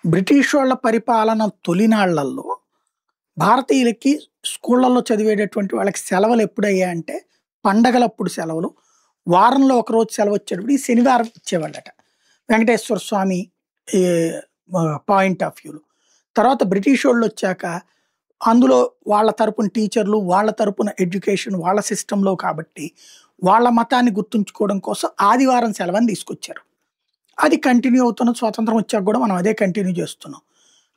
British వాళ్ళ పరిపాలన తొలినాళ్లలో భారతీయులకి స్కూళ్ళల్లో చదివేటటువంటి వాళ్ళకి సెలవులు ఎప్పుడయ్యాయంటే పండగలప్పుడు సెలవులు. వారంలో ఒకరోజు సెలవొచ్చేటప్పుడు ఈ శనివారం ఇచ్చేవాళ్ళట. వెంకటేశ్వర స్వామి ఈ పాయింట్ ఆఫ్ వ్యూలో. తర్వాత బ్రిటిషోళ్ళొచ్చాక అందులో వాళ్ళ తరపున టీచర్లు, వాళ్ళ తరపున ఎడ్యుకేషన్ వాళ్ళ సిస్టమ్‌లో కాబట్టి వాళ్ళ మతాన్ని గుర్తుంచుకోవడం కోసం ఆదివారం సెలవని తీసుకొచ్చారు. అది కంటిన్యూ అవుతున్న స్వాతంత్రం వచ్చాక గూడా మనం అదే కంటిన్యూ చేస్తున్నాం.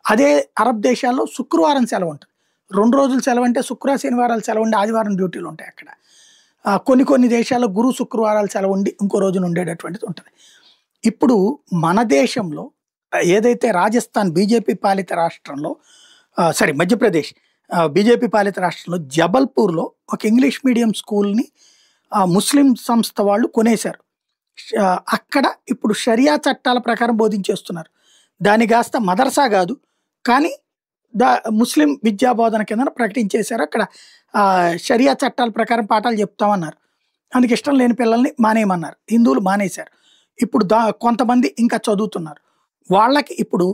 అదే అరబ్ దేశాల్లో శుక్రవారం సెలవుంటది. 2 రోజులు సెలవంటే శనివారాలు సెలవుండి ఆదివారం డ్యూటీలుంటాయి అక్కడ. కొన్ని దేశాల్లో గురు, శుక్రవారాలు సెలవుండి ఇంకో రోజున ఉండేటటువంటిది ఉంటది. ఇప్పుడు మన దేశంలో ఏదైతే రాజస్థాన్ బీజేపీ పాలిత రాష్ట్రంలో మధ్యప్రదేశ్ బీజేపీ పాలిత రాష్ట్రంలో జబల్పూర్‌లో ఒక ఇంగ్లీష్ మీడియం స్కూల్‌ని ముస్లిం సంస్థ వాళ్ళు కొనేశారు. అక్కడ ఇప్పుడు షరియా చట్టాల ప్రకారం బోధించేస్తున్నారు. దాన్ని కాస్త మదర్సా గాదు. కానీ ముస్లిం విద్యా బోధన కిందన ప్రకటించేశారు. అక్కడ షరియా చట్టాల ప్రకారం పాఠాలు చెప్తామన్నారు. అందుకు ఇష్టం లేని పిల్లల్ని మానేయమన్నారు. హిందువులు మానేశారు. ఇప్పుడు కొంతమంది ఇంకా చదువుతున్నారు. వాళ్ళకి ఇప్పుడు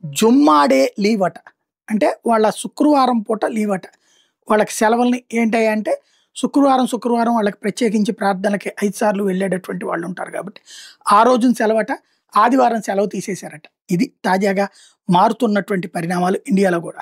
జుమ్మా డే లీవ్ అట. అంటే వాళ్ళ శుక్రవారం పూట లీవ్ అట. వాళ్ళకి సెలవుల్ని ఏంటంటే శుక్రవారం వాళ్ళకి ప్రత్యేకించి ప్రార్థనలకి 5 సార్లు వెళ్ళేటటువంటి వాళ్ళు ఉంటారు కాబట్టి ఆ రోజున సెలవట. ఆదివారం సెలవు తీసేశారట. ఇది తాజాగా మారుతున్నటువంటి పరిణామాలు ఇండియాలో కూడా.